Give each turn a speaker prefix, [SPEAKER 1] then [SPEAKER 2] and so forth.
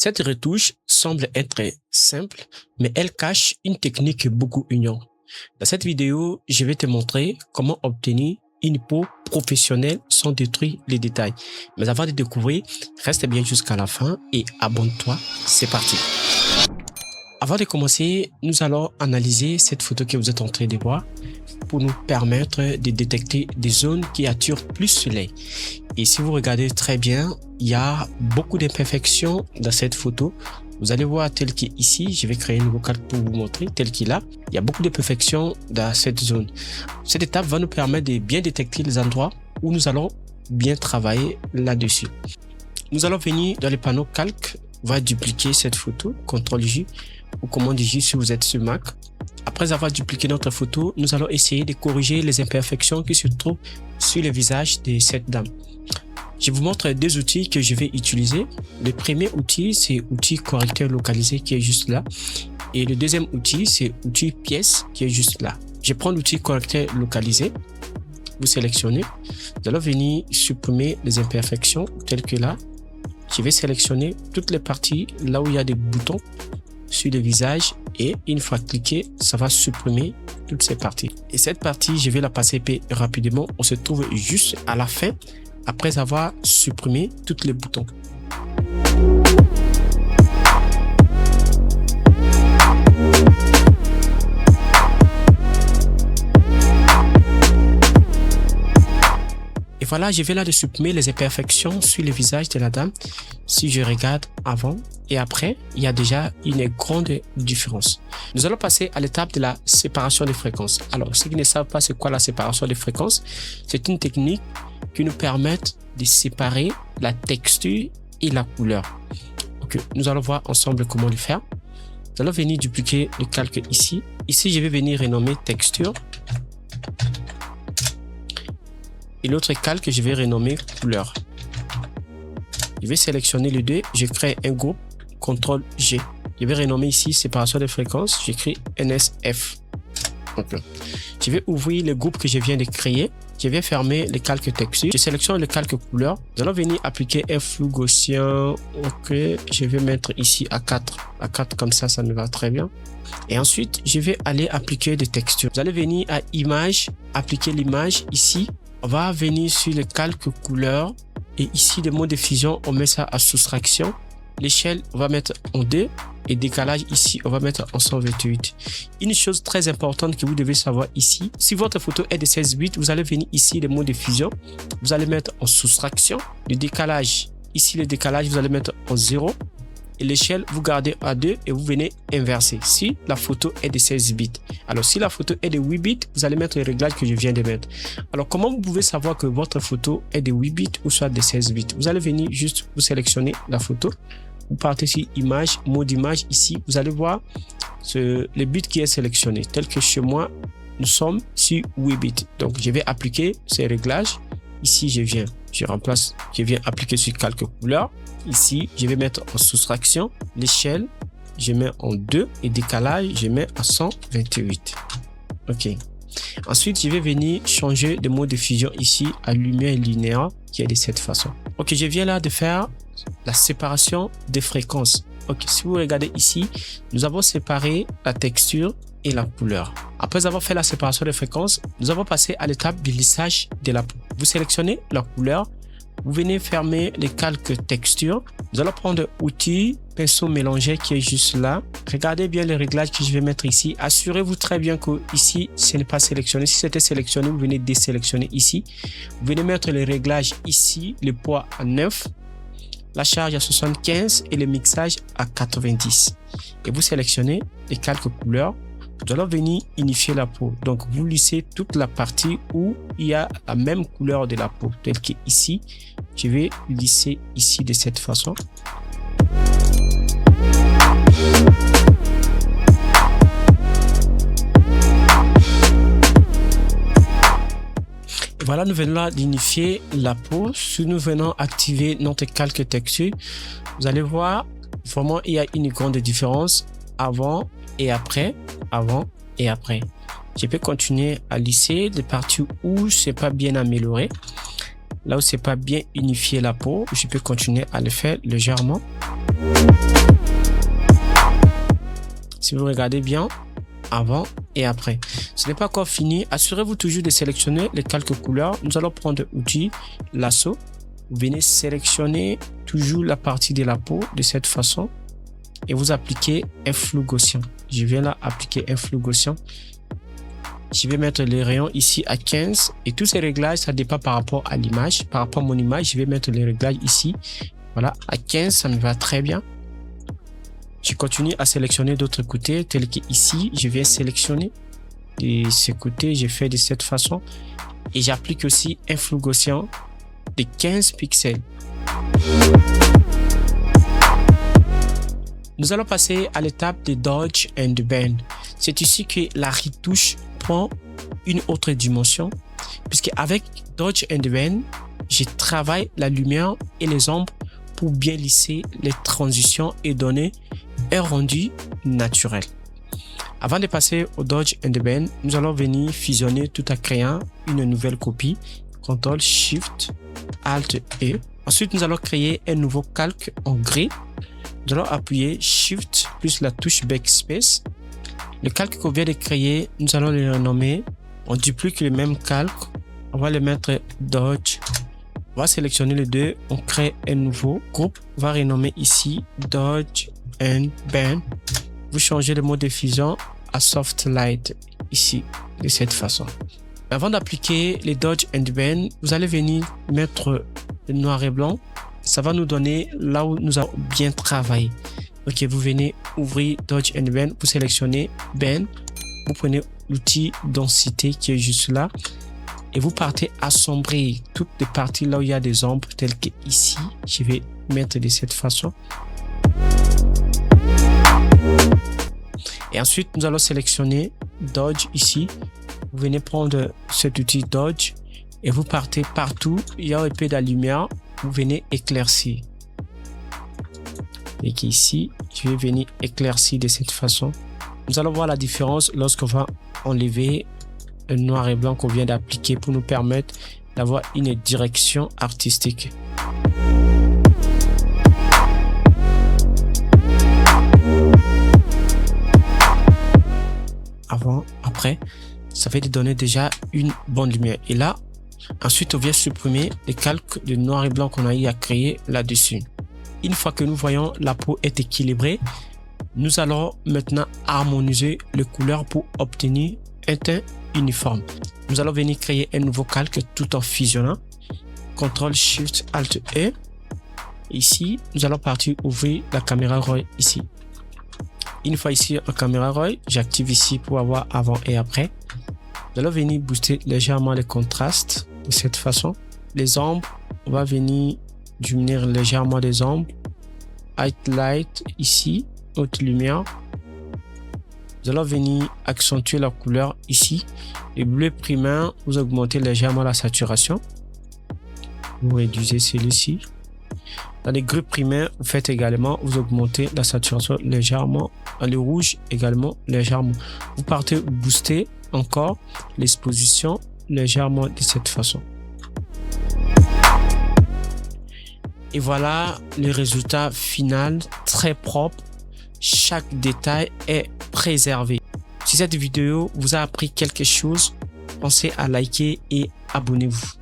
[SPEAKER 1] Cette retouche semble être simple, mais elle cache une technique que beaucoup ignorent. Dans cette vidéo, je vais te montrer comment obtenir une peau professionnelle sans détruire les détails. Mais avant de découvrir, reste bien jusqu'à la fin et abonne-toi. C'est parti. Avant de commencer, nous allons analyser cette photo que vous êtes en train de voir pour nous permettre de détecter des zones qui attirent plus l'œil. Et si vous regardez très bien, il y a beaucoup d'imperfections dans cette photo. Vous allez voir tel qu'il est ici. Je vais créer un nouveau cadre pour vous montrer tel qu'il est. Il y a beaucoup d'imperfections dans cette zone. Cette étape va nous permettre de bien détecter les endroits où nous allons bien travailler là-dessus. Nous allons venir dans le panneau calque. On va dupliquer cette photo, CTRL-J ou commande J si vous êtes sur Mac. Après avoir dupliqué notre photo, nous allons essayer de corriger les imperfections qui se trouvent sur le visage de cette dame. Je vous montre deux outils que je vais utiliser. Le premier outil, c'est l'outil correcteur localisé qui est juste là. Et le deuxième outil, c'est l'outil pièce qui est juste là. Je prends l'outil correcteur localisé. Vous sélectionnez. Nous allons venir supprimer les imperfections telles que là. Je vais sélectionner toutes les parties là où il y a des boutons sur le visage et une fois cliqué, ça va supprimer toutes ces parties. Et cette partie, je vais la passer rapidement. On se trouve juste à la fin après avoir supprimé tous les boutons. Et voilà, je vais là de supprimer les imperfections sur le visage de la dame. Si je regarde avant et après, il y a déjà une grande différence. Nous allons passer à l'étape de la séparation des fréquences. Alors, ceux qui ne savent pas c'est quoi la séparation des fréquences, c'est une technique qui nous permet de séparer la texture et la couleur. Ok, nous allons voir ensemble comment le faire. Nous allons venir dupliquer le calque ici. Ici, je vais venir renommer texture. Et l'autre calque, je vais renommer couleur. Je vais sélectionner les deux. Je crée un groupe. CTRL-G. Je vais renommer ici séparation des fréquences. J'écris NSF. Okay. Je vais ouvrir le groupe que je viens de créer. Je vais fermer le calque texture. Je sélectionne le calque couleur. Nous allons venir appliquer un flou gaussien. Ok. Je vais mettre ici à 4. À 4 comme ça me va très bien. Et ensuite, je vais aller appliquer des textures. Vous allez venir à image, appliquer l'image ici. On va venir sur le calque couleur et ici le mode de fusion, on met ça à soustraction. L'échelle, on va mettre en 2 et décalage ici, on va mettre en 128. Une chose très importante que vous devez savoir ici, si votre photo est de 16 bits, vous allez venir ici le mode de fusion, vous allez mettre en soustraction. Le décalage, ici le décalage, vous allez mettre en 0. Et l'échelle, vous gardez à 2 et vous venez inverser si la photo est de 16 bits. Alors, si la photo est de 8 bits, vous allez mettre les réglages que je viens de mettre. Alors, comment vous pouvez savoir que votre photo est de 8 bits ou soit de 16 bits? Vous allez venir juste, vous sélectionnez la photo. Vous partez sur image, mode image ici. Vous allez voir le bit qui est sélectionné. Tel que chez moi, nous sommes sur 8 bits. Donc, je vais appliquer ces réglages. Ici, je viens appliquer sur calque couleur. Ici, je vais mettre en soustraction. L'échelle, je mets en 2 et décalage, je mets à 128. Ok. Ensuite, je vais venir changer de mode de fusion ici à lumière linéaire qui est de cette façon. Ok, je viens là de faire la séparation des fréquences. Ok, si vous regardez ici, nous avons séparé la texture et la couleur. Après avoir fait la séparation des fréquences, nous avons passé à l'étape du lissage de la peau. Vous sélectionnez la couleur, vous venez fermer les calques texture. Nous allons prendre outil pinceau mélangé qui est juste là. Regardez bien les réglages que je vais mettre ici. Assurez-vous très bien que ici, ce n'est pas sélectionné. Si c'était sélectionné, vous venez désélectionner ici. Vous venez mettre les réglages ici, le poids à 9. La charge à 75 et le mixage à 90. Et vous sélectionnez les calques couleurs. Nous allons venir unifier la peau. Donc, vous lissez toute la partie où il y a la même couleur de la peau, telle que ici. Je vais lisser ici de cette façon. Et voilà, nous venons là d'unifier la peau. Si nous venons activer notre calque texture, vous allez voir, vraiment, il y a une grande différence avant et après. Avant et après. Je peux continuer à lisser les parties où c'est pas bien amélioré. Là où c'est pas bien unifié la peau, je peux continuer à le faire légèrement. Si vous regardez bien, avant et après. Ce n'est pas encore fini. Assurez-vous toujours de sélectionner les calques couleurs. Nous allons prendre l'outil lasso. Vous venez sélectionner toujours la partie de la peau de cette façon et vous appliquez un flou gaussien. Je viens là appliquer un flou gaussien. Je vais mettre les rayons ici à 15 et tous ces réglages, ça dépend par rapport à l'image. Par rapport à mon image, je vais mettre les réglages ici. Voilà, à 15, ça me va très bien. Je continue à sélectionner d'autres côtés, tel que ici, je viens sélectionner de ce côté, je fais de cette façon et j'applique aussi un flou gaussien de 15 pixels. Nous allons passer à l'étape de Dodge and Bend. C'est ici que la retouche prend une autre dimension, puisque avec Dodge and Bend, je travaille la lumière et les ombres pour bien lisser les transitions et donner un rendu naturel. Avant de passer au Dodge and Bend, nous allons venir fusionner tout en créant une nouvelle copie. CTRL SHIFT ALT E. Ensuite, nous allons créer un nouveau calque en gris. Nous allons appuyer SHIFT plus la touche Backspace. Le calque qu'on vient de créer, nous allons le renommer. On duplique le même calque. On va le mettre Dodge. On va sélectionner les deux. On crée un nouveau groupe. On va renommer ici Dodge and Bend. Vous changez le mode de fusion à Soft Light ici de cette façon. Avant d'appliquer les Dodge and Bend, vous allez venir mettre le noir et blanc. Ça va nous donner là où nous avons bien travaillé. Ok, vous venez ouvrir Dodge and Bend, vous sélectionnez Bend, vous prenez l'outil densité qui est juste là et vous partez assombrir toutes les parties là où il y a des ombres telles que ici. Je vais mettre de cette façon. Et ensuite, nous allons sélectionner Dodge ici. Vous venez prendre cet outil Dodge et vous partez partout. Il y a un peu de lumière. Vous venez éclaircir. Et ici, je vais venir éclaircir de cette façon. Nous allons voir la différence lorsqu'on va enlever le noir et blanc qu'on vient d'appliquer pour nous permettre d'avoir une direction artistique. Avant, après, ça va te donner déjà une bonne lumière. Et là, ensuite, on vient supprimer les calques de noir et blanc qu'on a eu à créer là-dessus. Une fois que nous voyons la peau est équilibrée, nous allons maintenant harmoniser les couleurs pour obtenir un teint uniforme. Nous allons venir créer un nouveau calque tout en fusionnant. CTRL SHIFT ALT E. Ici, nous allons partir ouvrir la caméra RAW ici. Une fois ici en caméra RAW, j'active ici pour avoir avant et après. Nous allons venir booster légèrement les contrastes de cette façon. Les ombres, on va venir diminuer légèrement les ombres. Highlight ici, haute lumière. Nous allons venir accentuer la couleur ici. Le bleu primaire, vous augmentez légèrement la saturation. Vous réduisez celui-ci. Dans les gris primaires, vous faites également, vous augmentez la saturation légèrement. Dans le rouge également légèrement. Vous partez booster encore l'exposition légèrement de cette façon. Et voilà le résultat final, très propre. Chaque détail est préservé. Si cette vidéo vous a appris quelque chose, pensez à liker et abonnez-vous.